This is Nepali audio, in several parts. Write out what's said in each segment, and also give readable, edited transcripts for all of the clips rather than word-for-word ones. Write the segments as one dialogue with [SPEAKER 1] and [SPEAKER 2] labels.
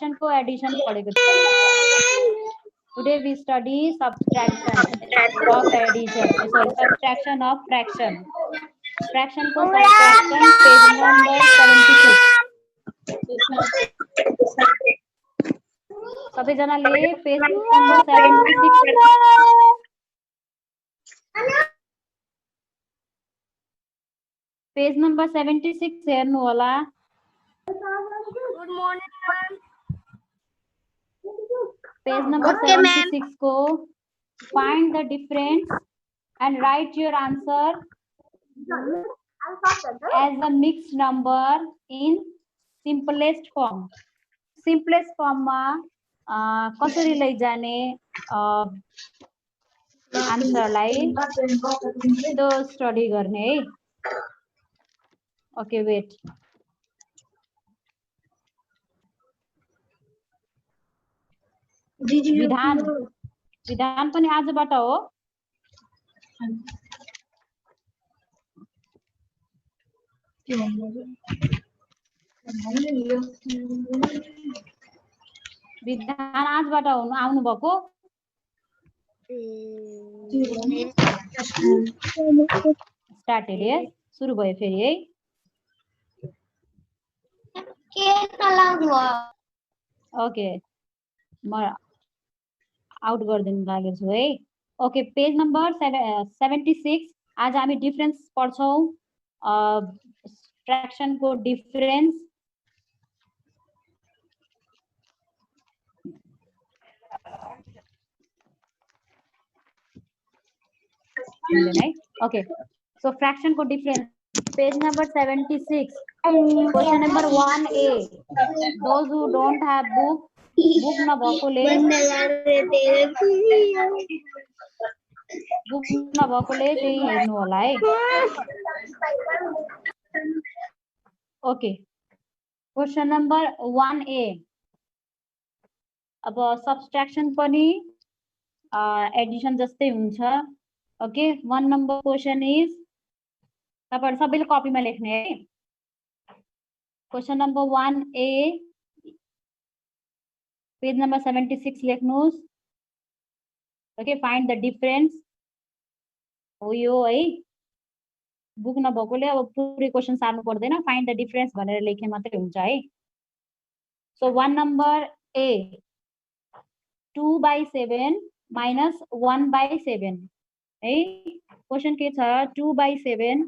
[SPEAKER 1] फ्रैक्शन को एडिशन पढेको छ। Today we study subtraction of addition. Sorry, subtraction of fraction. Fraction को subtraction page number 76. सबैजनाले पेज नम्बर 76 पेज नम्बर 76 हेर्नु होला।
[SPEAKER 2] Good morning ma'am.
[SPEAKER 1] Page number 76 को find the difference and write your answer as a mixed number in simplest form. Simplest form मा कसरी लैजाने आन्सरलाई त्यो स्टडी गर्ने है। ओके वेट, विधान पनि आजबाट हो। विधान आजबाट आउनु भएको। स्टार्टेड है, सुरु भयो फेरि है। ओके, म आउट गरिदिनु लागेको छु है। ओके, पेज नम्बर 76 आज हामी डिफरेन्स पढ्छौँ। फ्रैक्शन को डिफरेन्स ओके, सो फ्रैक्शन को difference page number 76 question number 1A। Those who don't have book नभएकोले त्यही हेर्नु होला है। Okay, question number 1A। अब सब्ट्रैक्शन पनि एडिशन जस्तै हुन्छ। ओके, 1 नंबर क्वेश्चन इज तपाईहरु सबैले कपीमा लेख्ने है। Question number 1A page number 76 लेख्नुस्। ओके, फाइन्ड द डिफरेन्स हो यो है। बुक नभएकोले अब पुरै क्वेशन सार्नु पर्दैन, फाइन्ड द डिफरेन्स भनेर लेखे मात्रै हुन्छ है। सो 1 नंबर A 2/7 minus 1/7 है। क्वेशन के छ 2/7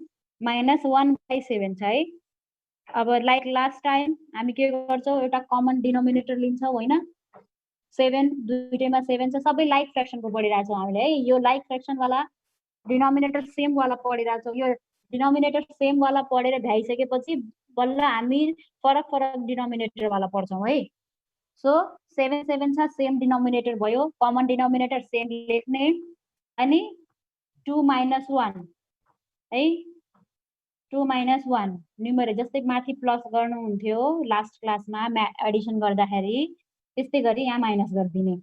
[SPEAKER 1] minus 1/7 छ है। अब लाइक लास्ट टाइम हामी के गर्छौं, एउटा कमन डिनोमिनेटर लिन्छौं हैन। 7 दुईटैमा 7 छ, सबै लाइक फ्र्याक्सन को पढिरहेछौं हामीले है। यो लाइक फ्र्याक्सन वाला डिनोमिनेटर सेम वाला पढिरहेछौं। यो डिनोमिनेटर सेम वाला पढेर भ्याइसकेपछि बल्ल हामी फरक फरक डिनोमिनेटर वाला पढ्छौं है। सो 7 7 छ, सेम डिनोमिनेटर भयो, कमन डिनोमिनेटर सेम लेख्ने। अनि 2 - 1 है, 2 - 1 न्युमरेटर जस्तै माथि प्लस गर्नु हुन्थ्यो लास्ट क्लासमा एडिसन गर्दाखेरि, त्यस्तै गरी यहाँ माइनस गर्दिने।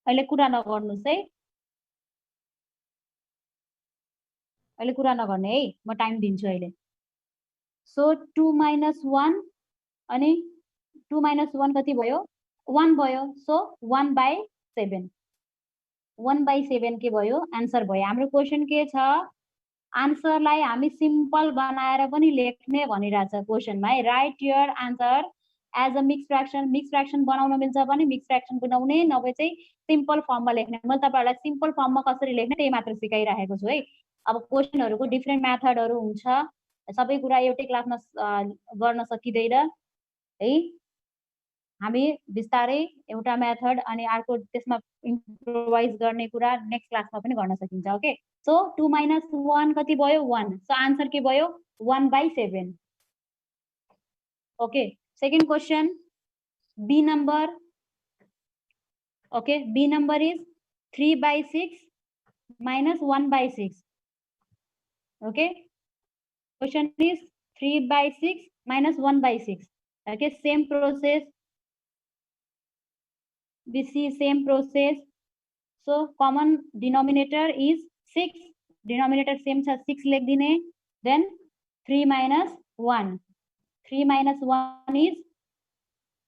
[SPEAKER 1] अहिले कुरा नगर्नुस् है, अहिले कुरा नगर्ने है, म टाइम दिन्छु अहिले। सो 2 - 1 अनि 2 - 1 कति भयो, 1 भयो। सो 1/7 1/7 के भयो, आन्सर भयो। हाम्रो क्वेशन के छ, आन्सरलाई हामी सिम्पल बनाएर पनि लेख्ने भनिरहेछ क्वेशनमा है। Write your answer as a mix fraction. Mix fraction बनाउन मिल्छ भने मिक्स फ्र्याक्सन बनाउने, नभए चाहिँ सिम्पल फर्ममा लेख्ने। मैले तपाईहरुलाई सिम्पल फर्ममा कसरी लेख्ने त्यही मात्र सिकाइराखेको छु है। अब क्वेशनहरुको डिफरेन्ट मेथडहरु हुन्छ, सबै कुरा एउटै क्लासमा गर्न सकिदैन है। हामी बिस्तारै एउटा मेथड अनि अर्को त्यसमा इम्प्रोवाइज गर्ने कुरा नेक्स्ट क्लासमा पनि गर्न सकिन्छ। ओके, सो 2 - 1 कति भयो, 1। सो आन्सर के भयो, 1/7। Okay, second question B number. Okay, B number is 3/6 minus 1/6। Okay, question is 3/6 minus 1/6। Okay, same process, we see same process. So common denominator is 6, denominator same छ 6 लेख्दिने, then 3 - 1 3 - 1 इज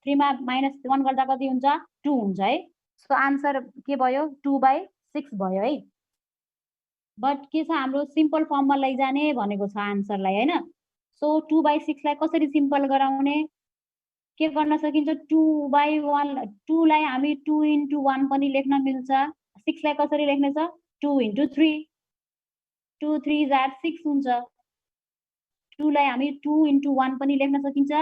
[SPEAKER 1] 3 मा -1 गर्दा कति हुन्छ 2 हुन्छ है। सो आन्सर के भयो 2/6 भयो है। बट के छ हाम्रो सिम्पल फर्ममा लैजाने भनेको छ आन्सरलाई हैन। सो 2/6 लाई कसरी सिम्पल गराउने के गर्न सकिन्छ 2/1 2 लाई हामी 2 * 1 पनि लेख्न मिल्छ। 6 लाई कसरी लेख्ने छ 2 * 3 2 3 जार 6 हुन्छ। 2 लाई हामी 2 * 1 पनि लेख्न सकिन्छ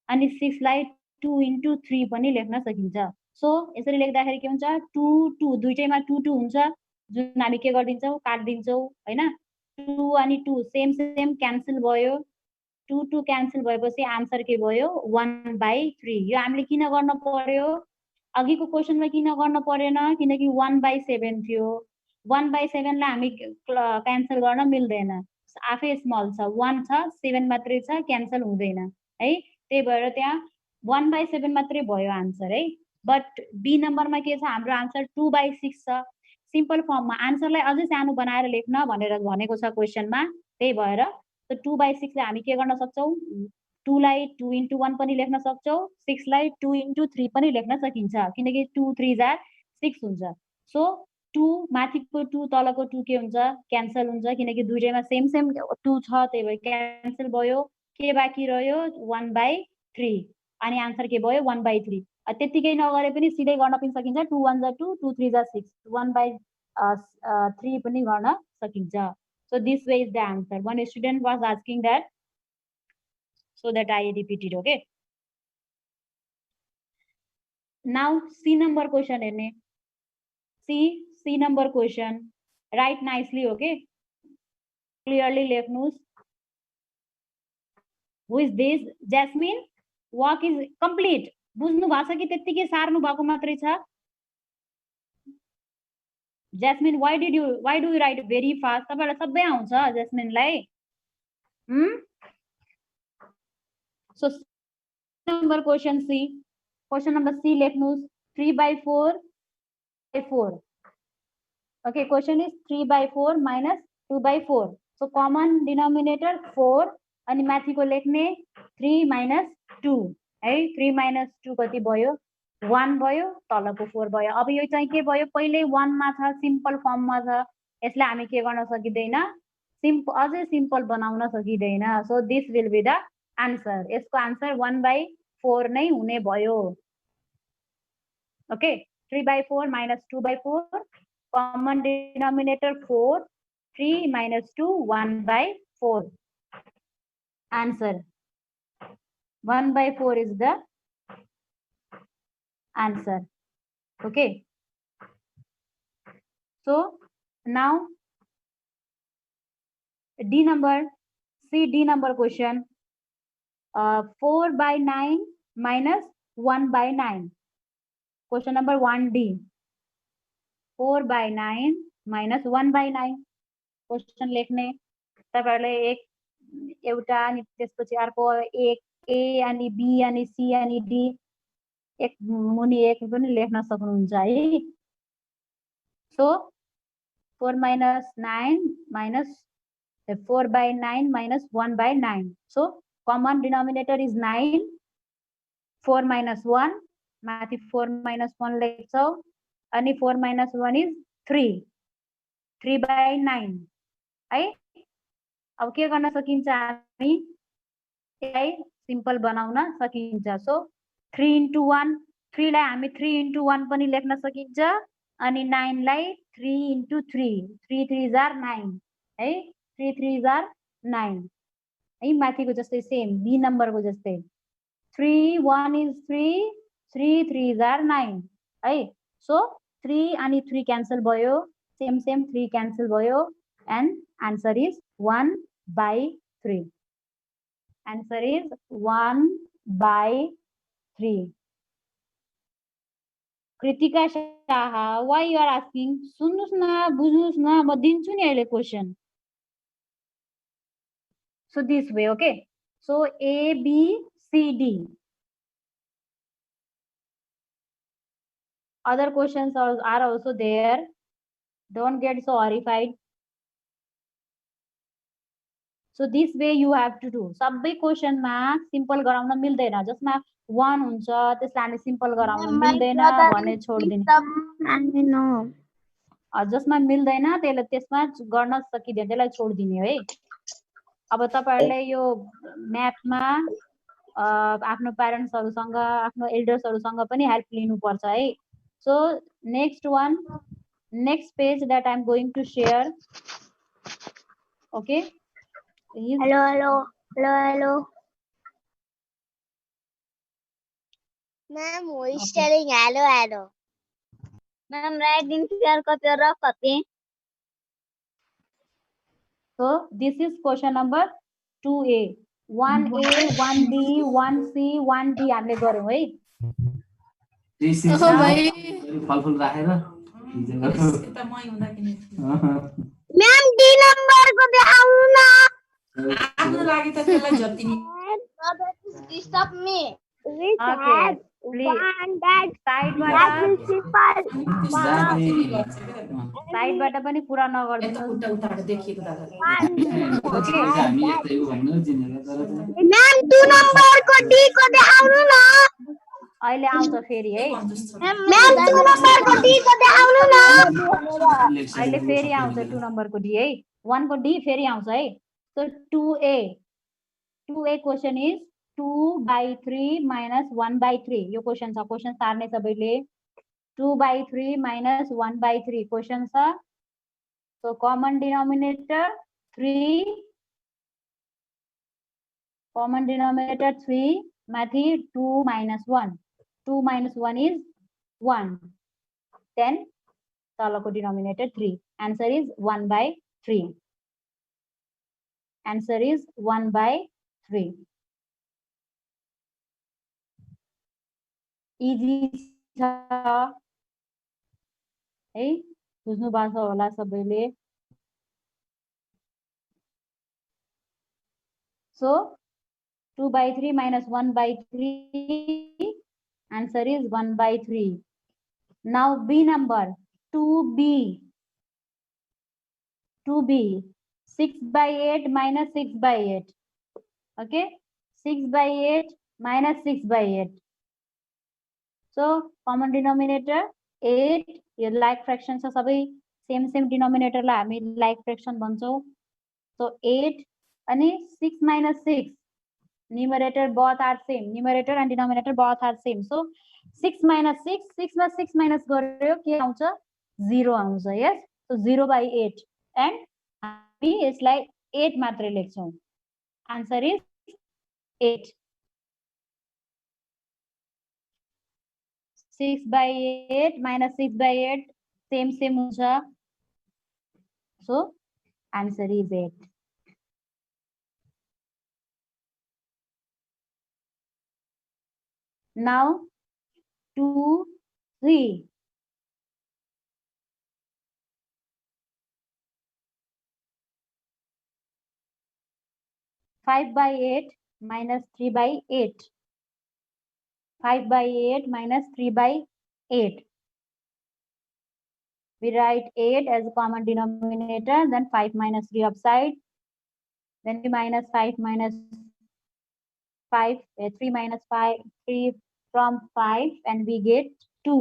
[SPEAKER 1] अनि 6 लाई 2 * 3 पनि लेख्न सकिन्छ। सो यसरी लेख्दाखेरि के हुन्छ 2 2 दुईटैमा 2 2 हुन्छ जुन हामी के गर्दिन्छौँ काट्दिन्छौँ हैन। 2 अनि 2 सेम सेम क्यान्सल भयो। 2 2 क्यान्सल भएपछि आन्सर के भयो 1/3। यो हामीले किन गर्न पर्यो अघिको क्वेशनमा किन गर्न परेन किनकि 1/7 थियो। 1/7 लाई हामी क्यान्सल गर्न मिल्दैन आफै स्मल छ 1 छ 7 मात्रै छ क्यान्सल हुँदैन है। त्यही भएर त्यहाँ 1/7 मात्रै भयो आन्सर है। बट बी नम्बरमा के छ हाम्रो आन्सर 2/6 छ। सिम्पल फर्ममा आन्सरलाई अझै सानो बनाएर लेख्न भनेर भनेको छ क्वेशनमा। त्यही भएर 2/6 लाई हामी के गर्न सक्छौँ 2 लाई 2 * 1 पनि लेख्न सक्छौँ 6 लाई 2 * 3 पनि लेख्न सकिन्छ किनकि 2 3 जार 6 हुन्छ। सो 2 माथिको 2 तलको 2 के हुन्छ क्यान्सल हुन्छ किनकि दुईटैमा सेम सेम 2 छ त्यही भएर क्यान्सल भयो। के बाँकी रह्यो 1/3 अनि आन्सर के भयो 1/3। त्यतिकै नगरे पनि सिधै गर्न पनि सकिन्छ 2 1 जा 2 2 3 जा 6 1/3 पनि गर्न सकिन्छ। So this way is the answer. One student was asking that, so that I repeated. Okay. Now C number question हेर्ने C number question write nicely. Okay. Clearly लेख्नुस्. Who is this? Jasmine. Work is complete. बुझ्नु भएको छ कि त्यतिकै सार्नु भएको मात्रै छ? Jasmine, why do you write very fast? तपाईलाई सबै आउँछ Jasmine लाई? So number question C. Question number C लेख्नुस् 3/4/4. Okay, question is 3/4 minus 2/4. So common denominator 4 अनि माथिको लेख्ने 3 minus 2 है। 3 minus 2 कति भयो 1 भयो तलको 4 भयो। अब यो चाहिँ के भयो पहिले 1 मा छ सिम्पल फर्ममा छ यसलाई हामी के गर्न सकिदैन अझै सिम्पल बनाउन सकिदैन। So this will be the answer. यसको आन्सर 1/4 नै हुने भयो। Okay 3/4 minus 2/4 common denominator 4 3 minus 2 1/4 answer 1/4 is the answer. Okay, so now D number question 4/9 minus 1/9. Question number 1D 4/9 minus 1/9 question लेख्ने तपाईहरुले एक एउटा अनि त्यसपछि अर्को एक A अनि B अनि C अनि D एक मुनि एक पनि लेख्न सक्नुहुन्छ है। So 4 minus 9 minus 4/9 minus 1/9. So common denominator is 9. 4 minus 1 माथि 4 minus 1 लेख्छौ अनि 4 minus 1 is 3. 3/9 है। अब के गर्न सकिन्छ हामी यसलाई सिम्पल बनाउन सकिन्छ। सो 3 * 1 3 लाई हामी 3 * 1 पनि लेख्न सकिन्छ अनि 9 लाई 3 * 3 3 3 जार 9 है। 3 3 जार 9 है। माथिको जस्तै सेम बी नम्बरको जस्तै 3 1 is 3 3 3 जार 9 है। सो 3 अनि 3 क्यान्सल भयो सेम सेम 3 क्यान्सल भयो and answer is 1/3. Answer is 1/3. Kritika Shah why you are asking? सुन्नुस् न बुझ्नुस् न म दिन्छु नि अहिले question. So this way, okay. So A B C D. Other questions are also there. Don't get so horrified. So this way you have to do सबै क्वेसनमा सिम्पल गराउन मिल्दैन जसमा 1 हुन्छ त्यसलाई हामी सिम्पल गराउन मिल्दैन भने छोड्दिने जसमा मिल्दैन त्यसमा गर्न सकिँदैन त्यसलाई छोड्दिने है अब तपाईहरुले यो म्याथमा आफ्नो प्यारेन्ट्सहरुसँग आफ्नो एल्डर्सहरुसँग पनि हेल्प लिनुपर्छ है so next page that I'm going to share. Okay.
[SPEAKER 2] Hello. Ma'am, who is telling hello? Ma'am, write in clear copy or rough copy.
[SPEAKER 1] So this is question number 2A. 1A, 1B, 1C, 1D हामीले गर्यौं है
[SPEAKER 3] फलफुल राखेर
[SPEAKER 2] Ma'am, D number को देखाउनु न
[SPEAKER 3] आफ्नो लागि त त्यसलाई जति नि
[SPEAKER 2] Disturb me.
[SPEAKER 1] Okay, please. साइडबाट पनि पुरा नगर्दिनुस्
[SPEAKER 3] उताबाट देखिएको दादा
[SPEAKER 2] Ma'am, 2 number को D को देखाउनु न
[SPEAKER 1] अहिले आउँछ फेरि है
[SPEAKER 2] Ma'am, 2 number को D को देखाउनु न
[SPEAKER 1] अहिले फेरि आउँछ 2 नम्बरको डी है 1 को डी फेरि आउँछ है so 2A question is 2/3 minus 1/3 यो क्वेशन छ क्वेशन सार्ने सबैले 2/3 minus 1/3 क्वेशन छ सो कमन डिनोमिनेटर 3 माथि 2 minus 1 2 minus 1 is 1 then तलको denominator 3 answer is 1/3 answer is 1/3 easy छ है बुझ्नु भएको छ होला सबैले so 2/3 minus 1/3 answer is 1/3 now B number 2B 6/8 minus 6/8 okay 6/8 minus 6/8 so common denominator 8 यो लाइक फ्र्याक्सन छ सबै सेम डिनोमिनेटरलाई हामी लाइक फ्र्याक्सन भन्छौं so 8 अनि 6 minus 6 numerator both are same numerator and denominator both are same so 6 minus 6 मा 6 minus गर्यो के आउँछ 0 आउँछ yes so 0/8 and हामी यसलाई 8 मात्रै लेख्छौं आन्सर इज 8 6/8 minus 6/8 same हुन्छ so answer is 8 now 2 3 5/8 minus 3/8 5/8 minus 3/8 we write 8 as a common denominator then 5 minus 3 upside then we minus 5 minus 5 3 minus 5 3 from 5 and we get 2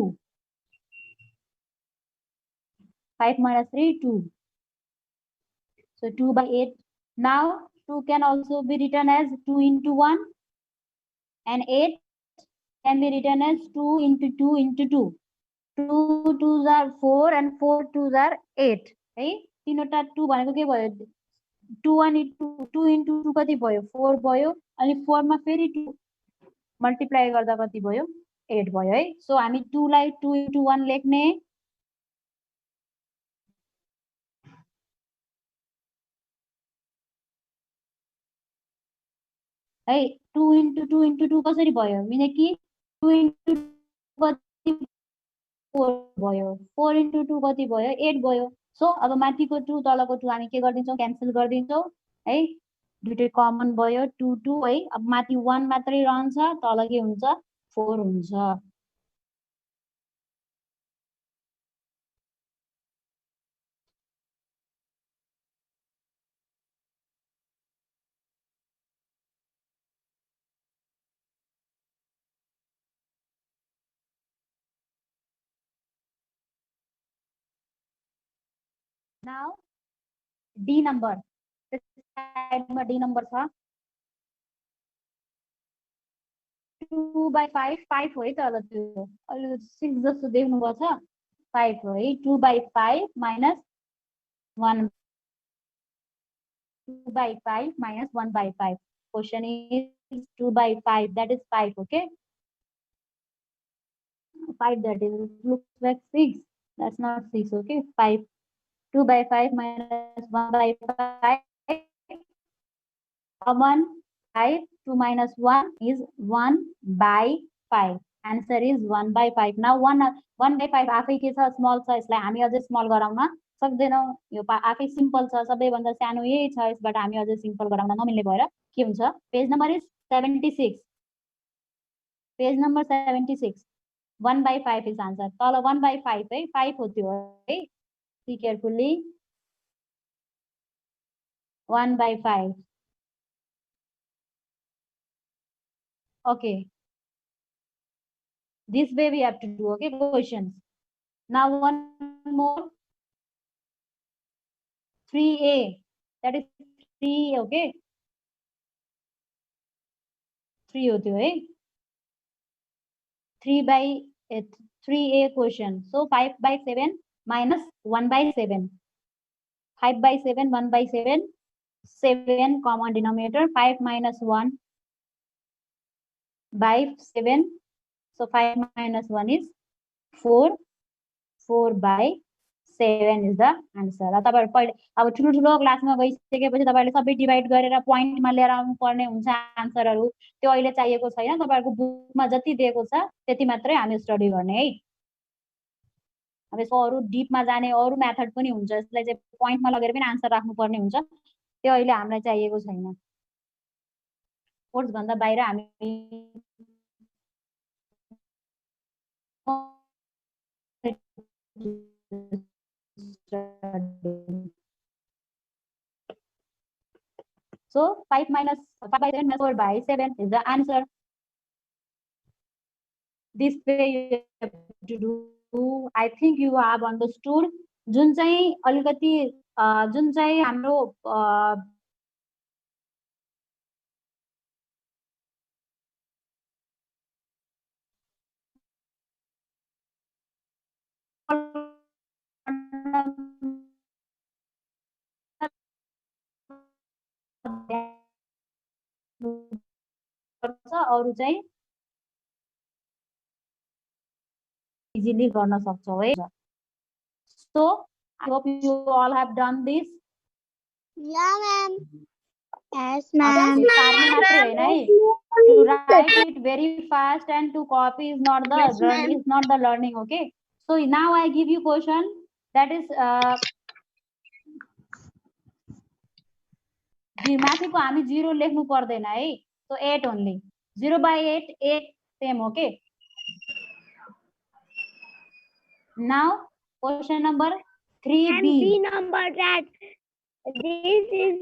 [SPEAKER 1] 5 minus 3 2 so 2/8 now 2 can also be written as 2 into 1 and 8 can be written as 2 into 2 into 2 2 2s are 4 and 4 2s are 8 है तीनवटा 2 भनेको के भयो 2 into 2 कति भयो 4 भयो अनि 4 मा फेरि 2 मल्टिप्लाई गर्दा कति भयो 8 भयो है सो हामी 2 लाई 2 into 1 लेख्ने है 2 into 2 into 2 कसरी भयो किनकि 2 into 2 कति 4 भयो 4 into 2 कति भयो 8 भयो सो अब माथिको 2 तलको 2 हामी के गर्दिन्छौं क्यान्सल गर्दिन्छौं है दुईटै कमन भयो 2 2 है अब माथि 1 मात्रै रहन्छ तल के हुन्छ 4 हुन्छ नाउ डी नम्बर साइडमा डी नम्बर छ 2/5 5 हो है त ल त्यो अलि 6 जस्तो देख्नु भएको छ 5 हो है 2/5 minus 1 2/5 minus 1/5 question is 2/5 that is 5 okay 5 that is looks like 6 that's not 6 okay 5 2/5 minus 1/5 1 5 2 minus 1 is 1/5 answer is 1/5 now 1/5 आफै के छ स्मल छ यसलाई हामी अझै स्मल गराउन सक्दैनौं यो आफै सिम्पल छ सबैभन्दा सानो यही छ यसबाट हामी अझै सिम्पल गराउन नमिल्ने भएर के हुन्छ page number is 76 page number 76 1/5 is answer तल 1/5 है 5 हो त्यो है see carefully 1/5 okay this way we have to do okay questions now one more 3a that is 3 okay 3 होती है 3a question so 5/7 minus 1/7 5/7 1/7 7 common denominator 5 minus 1/7 so 5 minus 1 is 4 4/7 is the answer तपाईहरु पहिले अब ठुलो ठुलो क्लासमा गइसकेपछि तपाईहरुले सबै डिभाइड गरेर प्वाइन्टमा लिएर आउनु पर्ने हुन्छ आन्सरहरु त्यो अहिले चाहिएको छैन तपाईहरुको बुकमा जति दिएको छ त्यति मात्रै हामी स्टडी गर्ने है अब यसको अरु डीपमा जाने अरु मेथड पनि हुन्छ यसलाई चाहिँ प्वाइन्टमा लगेर पनि आन्सर राख्नु पर्ने हुन्छ त्यो अहिले हामीलाई चाहिएको छैन कोर्स भन्दा बाहिर हामी so 5 minus 5/7 minus 4/7 is the answer this way you have to do I think you have understood जुन चाहिँ अलिकति जुन चाहिँ हाम्रो अरु चाहिँ इजिली गर्न सक्छौ है so I hope you all have done this
[SPEAKER 2] Yeah, ma'am. Yes, ma'am.
[SPEAKER 1] To write it very fast and to copy is not the
[SPEAKER 2] Yes, ma'am.
[SPEAKER 1] is not the learning okay so now I give you question that is माथिको हामी 0 लेख्नु पर्दैन है so 8 only 0/8 8 same okay now question number 3b
[SPEAKER 2] And B number that this is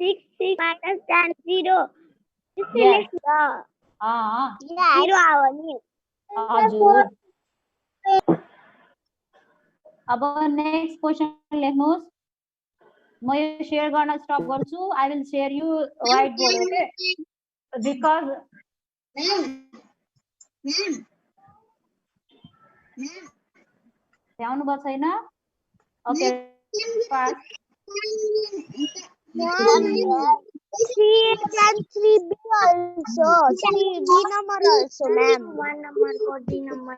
[SPEAKER 2] 6 minus 10 0. This
[SPEAKER 1] Yes.
[SPEAKER 2] is the
[SPEAKER 1] yeah
[SPEAKER 2] 0 आउने
[SPEAKER 1] हजुर अब नेक्स्ट क्वेशन लेख्नुस् म यो शेयर गर्न स्टप गर्छु I will share you white board okay because ध्यान भएको छैन okay fast
[SPEAKER 2] 3b also 3b number also ma'am 1 number को d number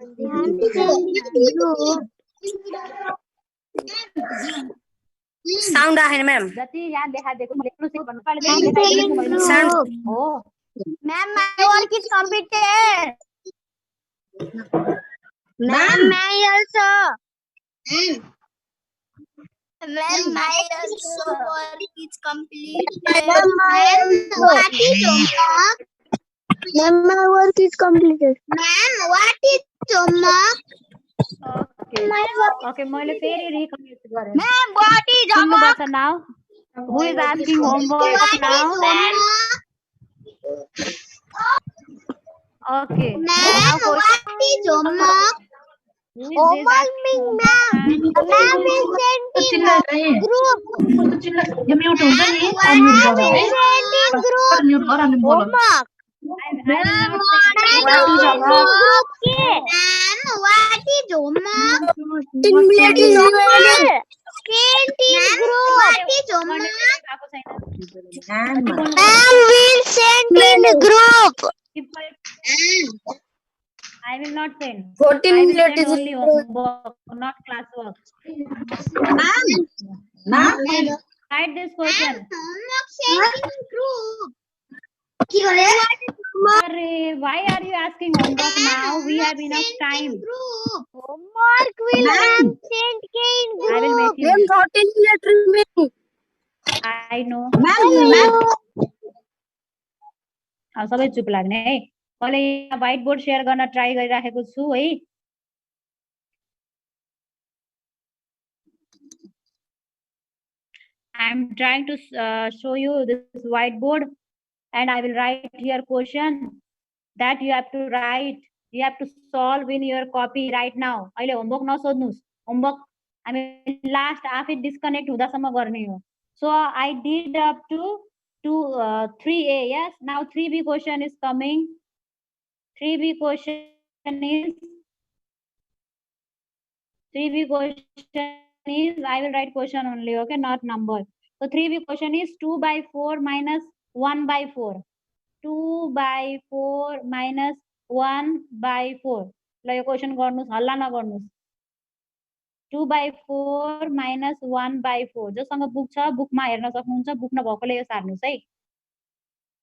[SPEAKER 4] साउन्ड आएन मैम
[SPEAKER 1] जति यहाँ देखाइदिएको म लेख्नु सिक भन्नु पाले देखाइदिएको मैले
[SPEAKER 4] साउन्ड
[SPEAKER 1] हो
[SPEAKER 2] ma'am my work is completed ma'am my also ma'am my also work is completed ma'am what is homework ma'am my work is completed ma'am what is homework
[SPEAKER 1] okay मैले फेरि रिकनेक्ट गरे
[SPEAKER 2] ma'am what is
[SPEAKER 1] सुन्नु
[SPEAKER 2] homework
[SPEAKER 1] पर्छ now who is asking homework now okay
[SPEAKER 2] ma'am what is homework
[SPEAKER 1] Who is this asking homework, ma'am?
[SPEAKER 2] Ma'am is sent in
[SPEAKER 3] चिल्ला नहीं
[SPEAKER 2] group.
[SPEAKER 3] कस्तो चिल्ला यो म्युट हुन्छ नि
[SPEAKER 2] Ma'am
[SPEAKER 3] अनम्युट गर है
[SPEAKER 2] is sent in group.
[SPEAKER 3] Mute गर अनि बोल
[SPEAKER 2] Homework.
[SPEAKER 1] I will not send
[SPEAKER 2] Ma'am
[SPEAKER 1] you.
[SPEAKER 2] is sent in group. Ma'am, what is homework? Sent in group. What is homework?
[SPEAKER 1] भएको छैन।
[SPEAKER 3] Ma'am
[SPEAKER 2] Ma'am will send in group.
[SPEAKER 1] Keep quiet. I will not send.
[SPEAKER 4] 14
[SPEAKER 1] I will
[SPEAKER 4] minute
[SPEAKER 1] send
[SPEAKER 4] is
[SPEAKER 1] only homework, not classwork.
[SPEAKER 3] Ma'am
[SPEAKER 1] Write this question.
[SPEAKER 2] Homework sent in group.
[SPEAKER 1] Arre, why are you asking homework now? We have enough time.
[SPEAKER 2] Group. Homework will
[SPEAKER 3] Ma'am.
[SPEAKER 2] send in
[SPEAKER 1] I will
[SPEAKER 2] group.
[SPEAKER 1] make you.
[SPEAKER 4] 14 minute remaining.
[SPEAKER 1] I know.
[SPEAKER 3] Ma'am
[SPEAKER 1] सबै चुप लाग्ने है। मैले यहाँ व्हाइट बोर्ड शेयर गर्न ट्राई गरिराखेको छु है। I am trying to show you this whiteboard and I will write here question that you have to write, you have to solve in your copy right now. अहिले होमवर्क नसोध्नुस्, होमवर्क हामी लास्ट आफै डिस्कनेक्ट हुँदासम्म गर्ने हो। So I did up to 3A, yes. Now 3B question is coming. 3B question is I will write question only, okay, not number. So 3B question is 2 by 4 minus 1 by 4. 2 by 4 minus 1 by 4. ल यो क्वेशन गर्नुस्, हल्ला नगर्नुस्। 2 by 4 minus 1 by 4. जोसँग बुक छ बुकमा हेर्न सक्नुहुन्छ, बुक नभएकोले यो सार्नुस् है।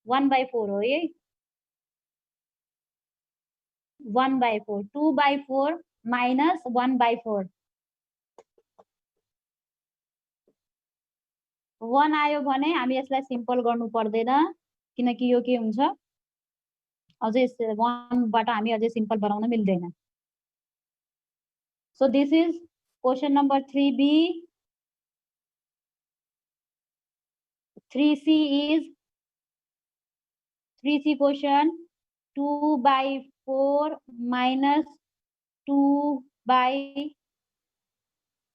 [SPEAKER 1] 1 by 4 हो है। 1 by 4. 2 by 4 minus 1 by 4. 1 आयो भने हामी यसलाई सिम्पल गर्नु पर्दैन किनकि यो के हुन्छ अझै 1 बाट हामी अझै सिम्पल बनाउन मिल्दैन। So this is question number 3B. 3C is 3C question 2 by 4 minus 2 by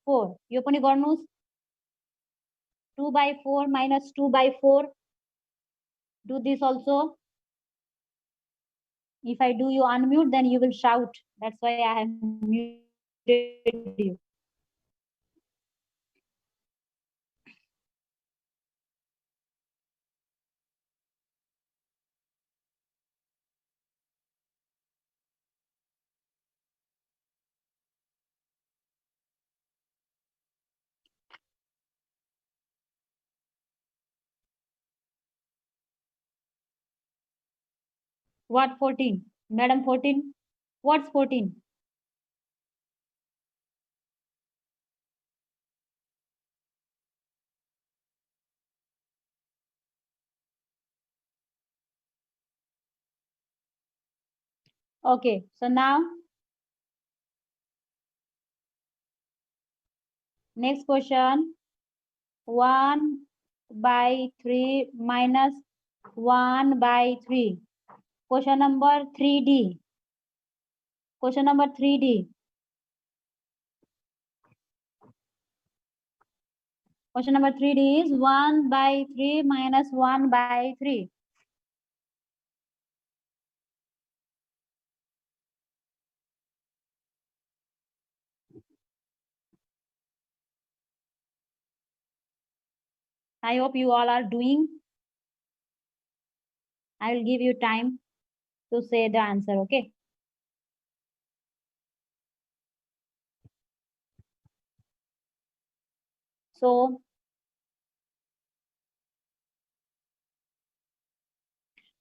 [SPEAKER 1] 4. यो पनि गर्नुस्। 2 by 4 minus 2 by 4. Do this also. If I do you unmute, then you will shout. That's why I have muted you. What 14? Madam 14? What's 14? Okay, so now next question 1 by 3 minus 1 by 3. Question number 3D. Question number 3D. Question number 3D is 1 by 3 minus 1 by 3. I hope you all are doing. I will give you time to say the answer, okay? So,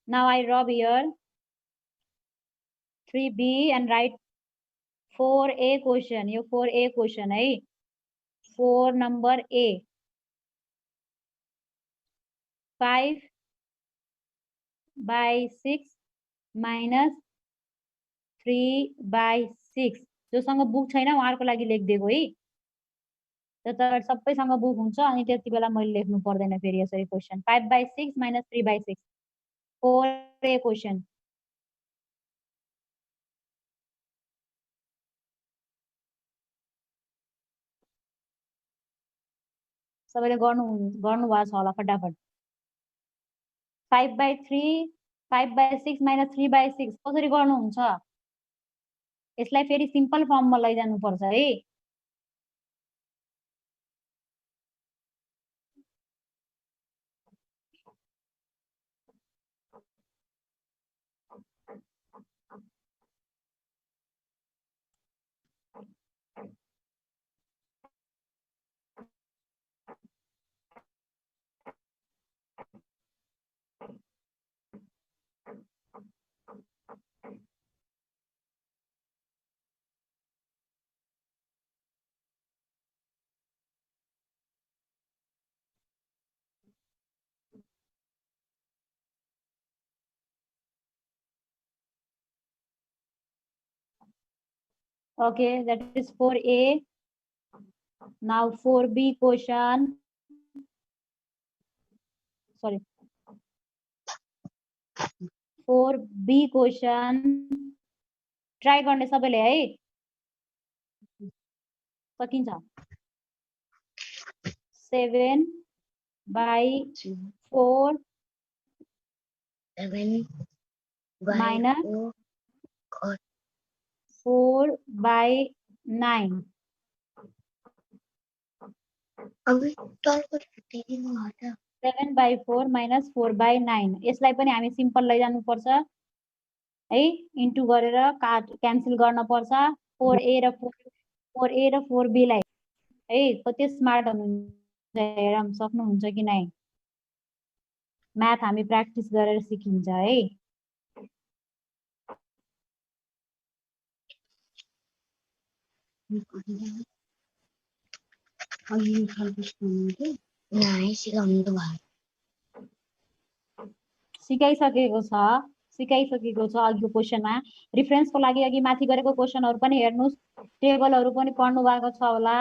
[SPEAKER 1] now I rub here 3B and write 4A question. You 4A question, eh? 4 number A. 5 by 6 minus 3 by 6. जोसँग बुक छैन उहाँहरुको लागि लेखिदिएको है। तर सबैसँग बुक हुन्छ अनि त्यतिबेला मैले लेख्नु पर्दैन फेरि यसरी question 5 by 6 minus 3 by 6. 4A question. सबैले गर्नु भएको छ होला फटाफट 5/3 5/6 - 3/6 कसरी गर्नुहुन्छ यसलाई फेरि सिम्पल फर्ममा लैजानु पर्छ है Okay, that is 4A. Now 4B question. Sorry. 4B question. Try गर्ने सबैले है सकिन्छ 7/4
[SPEAKER 2] 7
[SPEAKER 1] minus 4/9
[SPEAKER 2] अभी टर्को दिनु हटा
[SPEAKER 1] 7/4 minus 4/9 यसलाई पनि हामी सिम्पल लैजानु पर्छ है इन्टु गरेर क्यान्सल गर्न पर्छ 4A र 4B लाई है कति स्मार्ट हुनुहुन्छ हेरौँ सक्नुहुन्छ कि नै म्याथ हामी प्र्याक्टिस गरेर सिकिन्छ है सिकाइसकेको छ अघिको क्वेसनमा रिफरेन्सको लागि अघि माथि गरेको क्वेसनहरु पनि हेर्नुस् टेबलहरु पनि पढ्नु भएको छ होला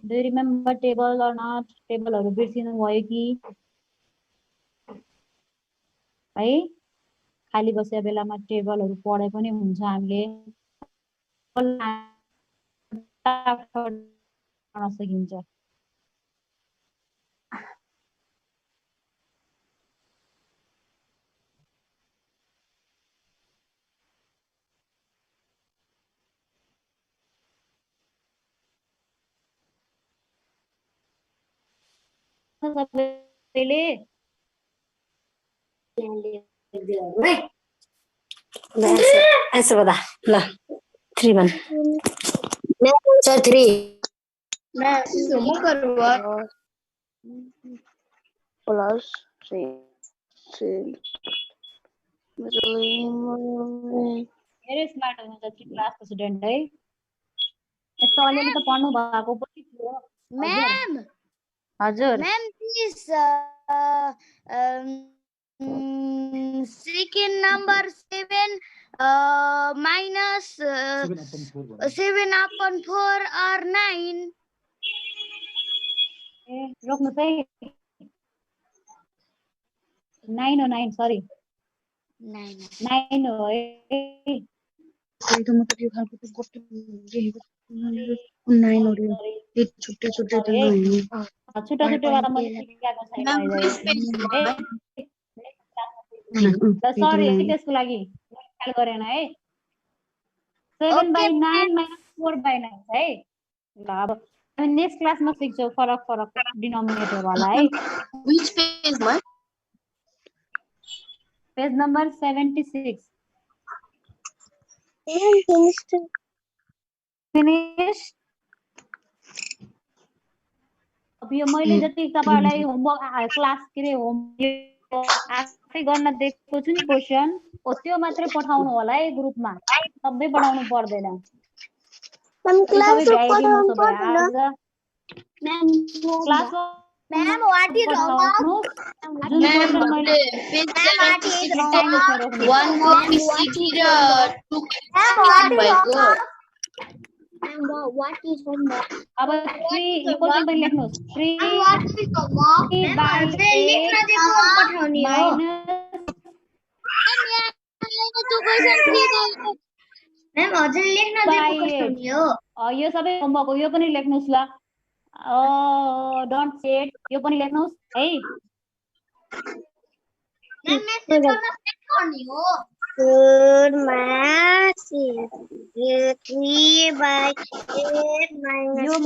[SPEAKER 1] do you remember table or not टेबलहरु बिर्सिनु भयो कि है खाली बसेको बेलामा टेबलहरु पढे पनि हुन्छ हामीले पढ्न सकिन्छ सबैले
[SPEAKER 4] आन्सर बता ल 3
[SPEAKER 2] आन्सर 3
[SPEAKER 5] plus 3
[SPEAKER 1] धेरै स्मार्ट हुनुहुन्छ 3 क्लासको स्टुडेन्ट है यस्तो अलिअलि त पढ्नु भएको पनि थियो
[SPEAKER 2] मैम
[SPEAKER 1] हजुर
[SPEAKER 2] ma'am please second number 7 minus 7/4 or 9
[SPEAKER 1] ए रोक्नु चाहिँ 9 सरी 9 हो है
[SPEAKER 5] तो मतलब यो खालको त गोटे लेखेको 9 हो रे यो छुट्टै छुट्टै त नहुनु
[SPEAKER 1] छुट्टा वाला मैले सिकाएको छैन सरी त्यसको लागि ख्याल गरेन है 7/9 minus 4/9 है ल अब हामी नेक्स्ट क्लासमा सिक्छौँ फरक डिनोमिनेटर वाला है
[SPEAKER 2] which page ma
[SPEAKER 1] page number 76 finish अब यो मैले जति तपाईहरुलाई होमवर्क क्लास के रे होम आफै गर्न दिएको छु नि क्वेशन त्यो मात्रै पठाउनु होला है ग्रुपमा सबै पढाउनु पर्दैन
[SPEAKER 2] मैम क्लास पढाउनु पर्दैन
[SPEAKER 1] class
[SPEAKER 2] ma'am what is homework
[SPEAKER 1] ma'am
[SPEAKER 2] page 76
[SPEAKER 1] one
[SPEAKER 2] what is homework
[SPEAKER 1] अब 3 यो क्वेशन पनि लेख्नुस् 3
[SPEAKER 2] what is homework लेख्न दिएको पठाउने हो मैम हजुर लेख्न दिएको पठाउने हो
[SPEAKER 1] यो सबै होमवर्क हो यो पनि लेख्नुस् ल डोन्ट से इट यो पनि लेख्नुस् है
[SPEAKER 2] Ma'am, message on the second you. Good math is 3 by 8 minus
[SPEAKER 1] यो
[SPEAKER 2] 2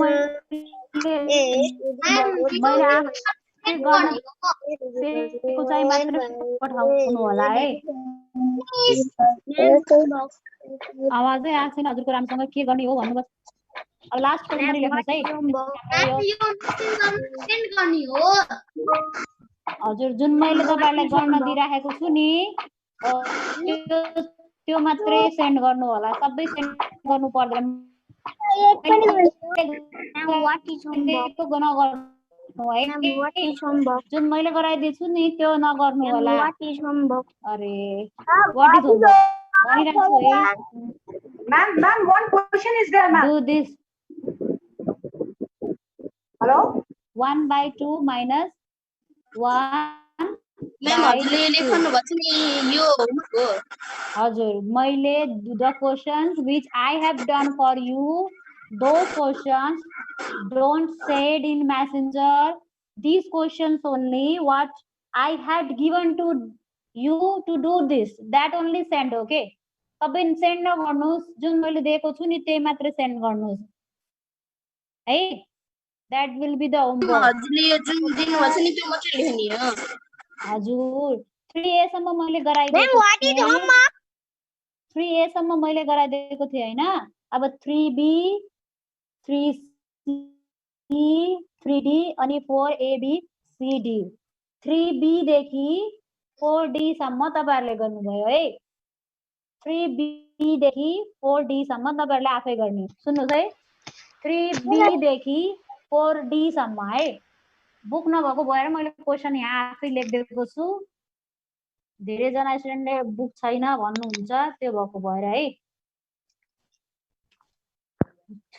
[SPEAKER 1] मैले मैले आफै गर्न दिएको चाहिँ मात्र पठाउनु होला है आवाजै आएको छैन हजुरको राम्रोसँग के गर्ने हो भन्नुभयो अब लास्ट क्वेसन पनि लेख्नुहोस् है हजुर जुन मैले तपाईलाई गर्न दिइराखेको छु नि त्यो मात्रै सेन्ड गर्नु होला सबै सेन्ड गर्नु पर्दैन जुन मैले गराइदिन्छु नि त्यो नगर्नु होला अरे व्हाट इज होमवर्क भनिराख्छु है
[SPEAKER 3] Ma'am, one question is there, ma'am.
[SPEAKER 1] do this
[SPEAKER 3] Hello?
[SPEAKER 1] 1/2 minus 1
[SPEAKER 2] Ma'am, हजुरले लेख्नु भएको छ नि यो होमवर्क हो
[SPEAKER 1] हजुर मैले the questions which I have done for you those questions don't say it in messenger these questions only what I had given to you to do this that only send okay तपाईं सेन्ड नगर्नुस् जुन मैले दिएको छु नि त्यही मात्र सेन्ड गर्नुस् है that will be the homework
[SPEAKER 2] हजुरले यो जुन दिनु भएको छ नि त्यो मात्रै लेख्ने हो
[SPEAKER 1] हजुर 3A सम्म मैले गराइदिएको थिएँ 3A सम्म मैले गराइदिएको थिएँ हैन अब 3B 3C 3D अनि 4AB CD 3B देखि 4D सम्म तपाईहरुले गर्नुभयो है 3B देखि 4D सम्म तपाईहरुले आफै गर्ने सुन्नुस् है 3B देखि 4D सम्म है बुक नभएको भएर मैले क्वेशन यहाँ आफै लेख्दिएको छु धेरै जना स्टुडेन्टले बुक छैन भन्नुहुन्छ त्यो भएको भएर है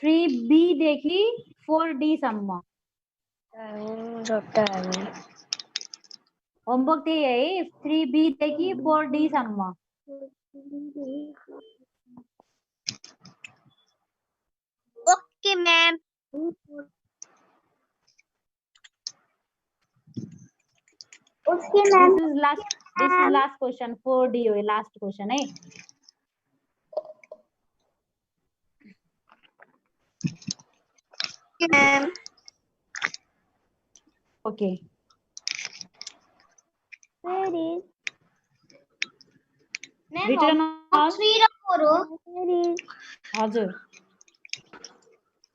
[SPEAKER 1] 3B देखि 4D सम्म होमवर्क त्यही है 3B देखि 4D सम्म
[SPEAKER 2] Okay, ma'am. Okay, ma'am.
[SPEAKER 1] this is last question 4D हो last question है
[SPEAKER 2] Okay, ma'am.
[SPEAKER 1] okay
[SPEAKER 2] Where is? Ma'am,
[SPEAKER 1] Written all?
[SPEAKER 2] 3 र 4 हो. Where is?
[SPEAKER 1] हजुर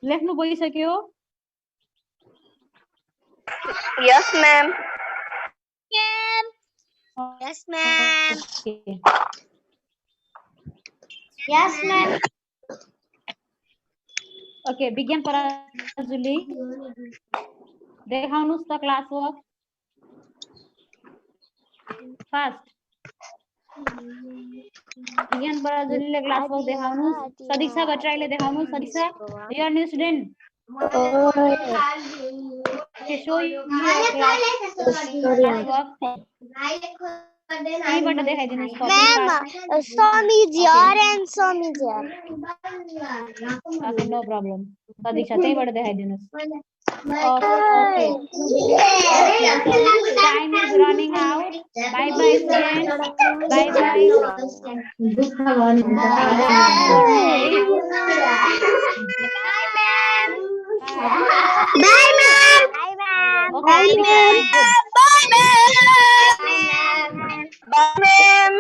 [SPEAKER 1] लेख्नु भइसक्यो
[SPEAKER 2] Yes, ma'am. Yes, ma'am.
[SPEAKER 1] Okay.
[SPEAKER 2] Yes, ma'am.
[SPEAKER 1] Okay, begin Paranjali. देखाउनुस् त क्लास वर्क फास्ट begin Paranjaliले क्लास वर्क देखाउनुस् सदिक्षा भट्टराईले देखाउनुस् Sadiksha you are new student okay show your class work यहीबाट देखाइदिनुस् copy fast
[SPEAKER 2] Some is here and some is here.
[SPEAKER 1] okay no problem Sadiksha त्यहीबाट देखाइदिनुस् okay time is running out bye bye students bye bye
[SPEAKER 2] Bye, ma'am.
[SPEAKER 1] okay
[SPEAKER 2] Bye, ma'am. Bye, ma'am. Bye, ma'am.